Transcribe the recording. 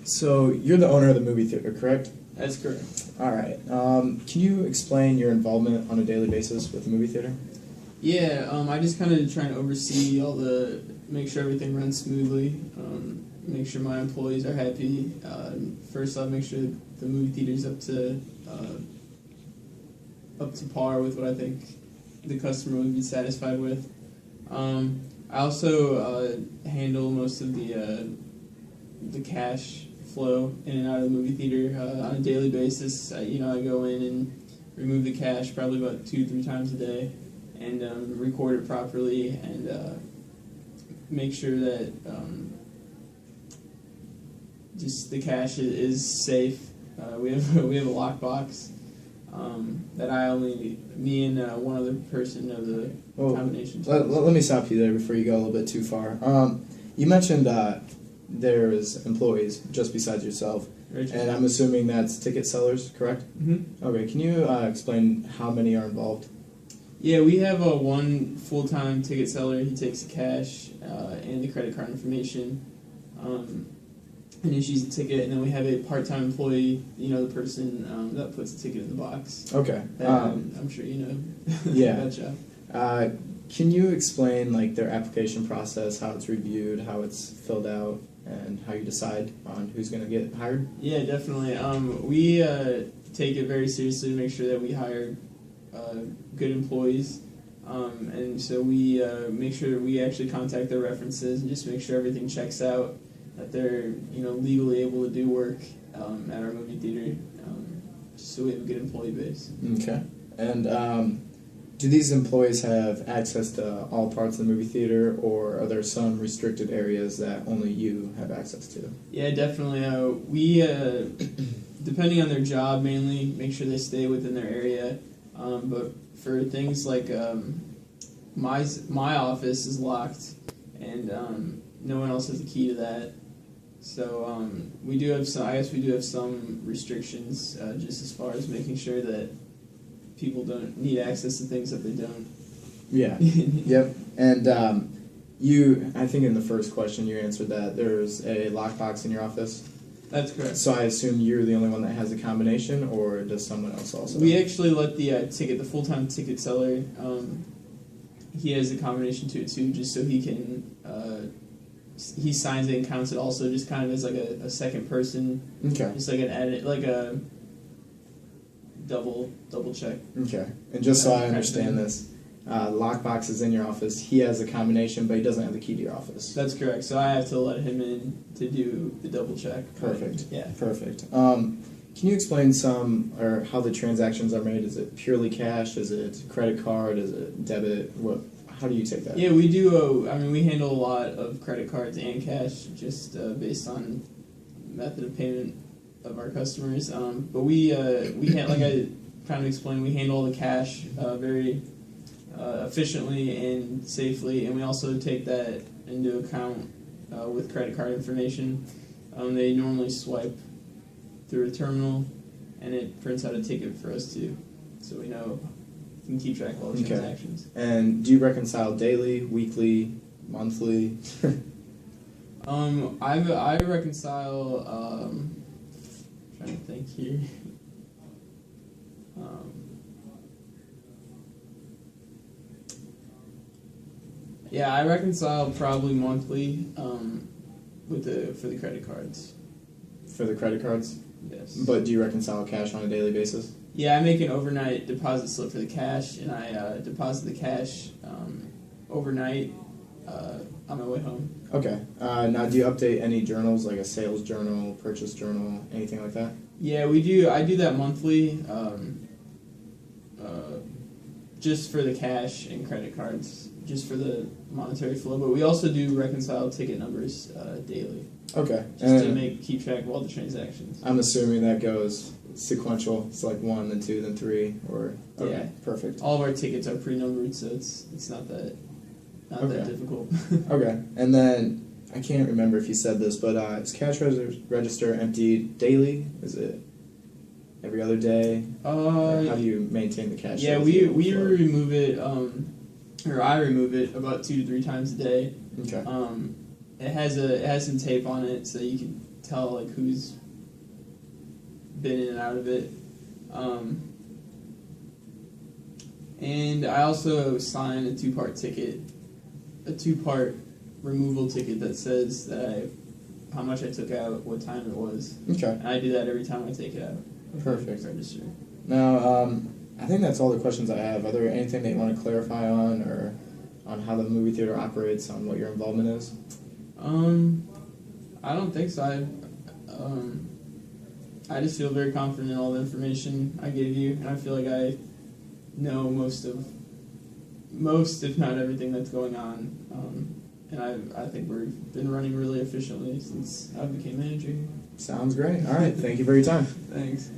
So you're the owner of the movie theater, correct? That's correct. All right. Can you explain your involvement on a daily basis with the movie theater? Yeah, I just kind of try and oversee make sure everything runs smoothly, make sure my employees are happy. First off, make sure the movie theater's up to par with what I think the customer would be satisfied with. I also handle most of the cash flow in and out of the movie theater on a daily basis. I go in and remove the cash probably about 2-3 times a day, and record it properly, and make sure that just the cash is safe. We have a lockbox that me and one other person know the combination. Let me stop you there before you go a little bit too far. You mentioned there's employees just besides yourself, and I'm assuming that's ticket sellers, correct? Mm-hmm. Okay, can you explain how many are involved? Yeah, we have one full-time ticket seller. He takes the cash and the credit card information and issues the ticket, and then we have a part-time employee, the person that puts the ticket in the box. Okay. I'm sure you know yeah. that job. Can you explain their application process, how it's reviewed, how it's filled out, and how you decide on who's going to get hired? Yeah, definitely. We take it very seriously to make sure that we hire good employees, and so we make sure we actually contact their references and just make sure everything checks out, that they're legally able to do work at our movie theater, just so we have a good employee base. Okay. And do these employees have access to all parts of the movie theater, or are there some restricted areas that only you have access to? Yeah, definitely. We, depending on their job, mainly make sure they stay within their area. But for things like my office is locked, and no one else has a key to that. So we do have some restrictions, just as far as making sure that people don't need access to things that they don't. Yeah. Yep. And I think in the first question you answered that there's a lockbox in your office. That's correct. So I assume you're the only one that has a combination, or does someone else also? We actually let the full-time ticket seller, he has a combination to it too, just so he can, he signs it and counts it also, just kind of as like a second person. Okay. Just like an edit, like a double check. Okay. And just so I understand this, lockbox is in your office. He has a combination, but he doesn't have the key to your office. That's correct. So I have to let him in to do the double check. Perfect. Yeah. Perfect. Can you explain how the transactions are made? Is it purely cash? Is it credit card? Is it debit? How do you take that? Yeah, we do. We handle a lot of credit cards and cash, just based on method of payment of our customers. But we like I kind of explained, we handle the cash very efficiently and safely, and we also take that into account with credit card information. They normally swipe through a terminal, and it prints out a ticket for us too, so we know, we can keep track of all the transactions. And do you reconcile daily, weekly, monthly? I reconcile. Trying to think here. Yeah, I reconcile probably monthly for the credit cards. For the credit cards? Yes. But do you reconcile cash on a daily basis? Yeah, I make an overnight deposit slip for the cash, and I deposit the cash overnight on my way home. Okay. Now, do you update any journals, like a sales journal, purchase journal, anything like that? Yeah, we do. I do that monthly, just for the cash and credit cards, just for the monetary flow. But we also do reconcile ticket numbers daily. Okay. Just to keep track of all the transactions. I'm assuming that goes sequential. It's like 1, then 2, then 3, or okay, yeah, perfect. All of our tickets are pre-numbered, so it's not that difficult. Okay, and then I can't remember if you said this, but is cash register emptied daily? Is it every other day? Or how do you maintain the cash? Yeah, we remove it, or I remove it about 2 to 3 times a day. Okay. It has some tape on it, so you can tell like who's been in and out of it. And I also sign a 2-part ticket, a 2-part removal ticket that says that how much I took out, what time it was. Okay. And I do that every time I take it out. Perfect. Register. Now, I think that's all the questions I have. Are there anything that you want to clarify on, or on how the movie theater operates, on what your involvement is? I don't think so. I just feel very confident in all the information I gave you, and I feel like I know most, if not everything that's going on. And I think we've been running really efficiently since I became manager here. Sounds great. All right. Thank you for your time. Thanks.